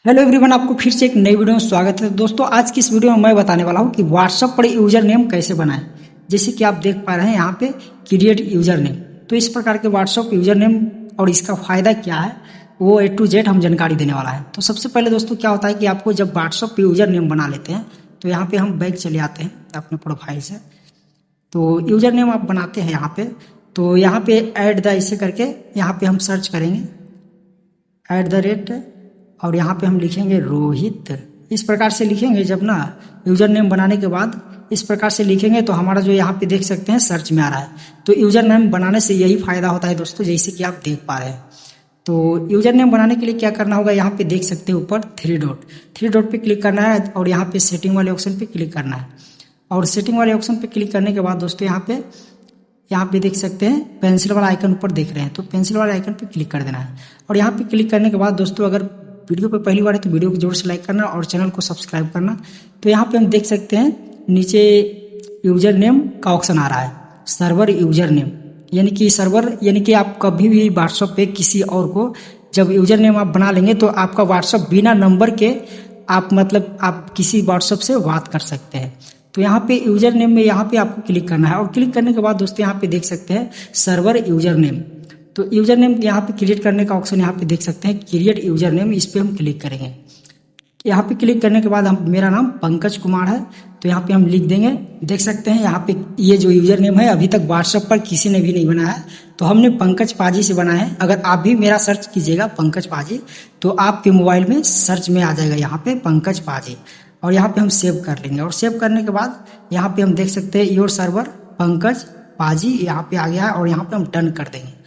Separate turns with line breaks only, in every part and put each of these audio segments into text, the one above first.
Hello everyone, आपको फिर से एक नई वीडियो में स्वागत है। दोस्तों, आज की इस वीडियो में मैं बताने वाला हूं कि व्हाट्सएप पर यूजर नेम कैसे बनाएं। जैसे कि आप देख पा रहे हैं यहाँ पे क्रिएट यूजर नेम। तो इस प्रकार के व्हाट्सएप यूजर नेम और इसका फायदा क्या है वो A to Z हम जानकारी देने वाला है। तो सबसे पहले दोस्तों क्या होता है कि आपको जब व्हाट्सएप पे यूजर नेम बना लेते हैं तो यहाँ पे हम बैक चले आते हैं अपने प्रोफाइल से। तो यूजर नेम आप बनाते हैं यहाँ पे, तो यहाँ पे ऐड द ऐसे करके यहाँ पे हम सर्च करेंगे @ और यहाँ पे हम लिखेंगे रोहित। इस प्रकार से लिखेंगे जब ना यूजर नेम बनाने के बाद इस प्रकार से लिखेंगे तो हमारा जो यहाँ पे देख सकते हैं सर्च में आ रहा है। तो यूजर नेम बनाने से यही फायदा होता है दोस्तों, जैसे कि आप देख पा रहे हैं। तो यूजर नेम बनाने के लिए क्या करना होगा, यहाँ पे देख सकते हैं ऊपर थ्री डॉट पे क्लिक करना है और यहाँ पे सेटिंग वाले ऑप्शन पे क्लिक करना है। और सेटिंग वाले ऑप्शन पे क्लिक करने के बाद दोस्तों यहाँ पे देख सकते हैं पेंसिल वाला आइकन ऊपर देख रहे हैं, तो पेंसिल वाले आइकन पे क्लिक कर देना है। और यहाँ पे क्लिक करने के बाद दोस्तों अगर वीडियो पे पहली बार है तो वीडियो को जोर से लाइक करना और चैनल को सब्सक्राइब करना। तो यहाँ पे हम देख सकते हैं नीचे यूजर नेम का ऑप्शन आ रहा है, सर्वर यूजर नेम, यानी कि सर्वर यानी कि आप कभी भी व्हाट्सएप पे किसी और को जब यूजर नेम आप बना लेंगे तो आपका व्हाट्सएप बिना नंबर के आप किसी व्हाट्सएप से बात कर सकते हैं। तो यहाँ पे यूजर नेम में यहाँ पे आपको क्लिक करना है और क्लिक करने के बाद दोस्तों यहाँ पे देख सकते हैं सर्वर यूजर नेम। तो यूजर नेम यहाँ पे क्रिएट करने का ऑप्शन यहाँ पे देख सकते हैं क्रिएट यूजर नेम, इस पे हम क्लिक करेंगे। यहाँ पे क्लिक करने के बाद मेरा नाम पंकज कुमार है तो यहाँ पे हम लिख देंगे। देख सकते हैं यहाँ पे ये जो यूजर नेम है अभी तक व्हाट्सएप पर किसी ने भी नहीं बनाया है, तो हमने पंकज पाजी से बनाया है। अगर आप भी मेरा सर्च कीजिएगा पंकज पाजी तो आपके मोबाइल में सर्च में आ जाएगा यहाँ पे पंकज पाजी। और यहाँ पे हम सेव कर लेंगे और सेव करने के बाद यहाँ पे हम देख सकते हैं योर सर्वर पंकज पाजी यहाँ पे आ गया है और यहाँ पे हम डन कर देंगे।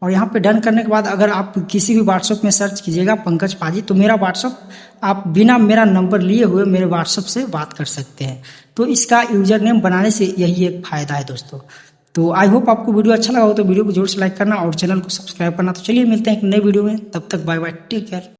और यहाँ पे डन करने के बाद अगर आप किसी भी व्हाट्सएप में सर्च कीजिएगा पंकज पाजी तो मेरा व्हाट्सएप आप बिना मेरा नंबर लिए हुए मेरे व्हाट्सएप से बात कर सकते हैं। तो इसका यूजर नेम बनाने से यही एक फायदा है दोस्तों। तो आई होप आपको वीडियो अच्छा लगा हो तो वीडियो को जोर से लाइक करना और चैनल को सब्सक्राइब करना। तो चलिए मिलते हैं एक नए वीडियो में, तब तक बाय बाय, टेक केयर।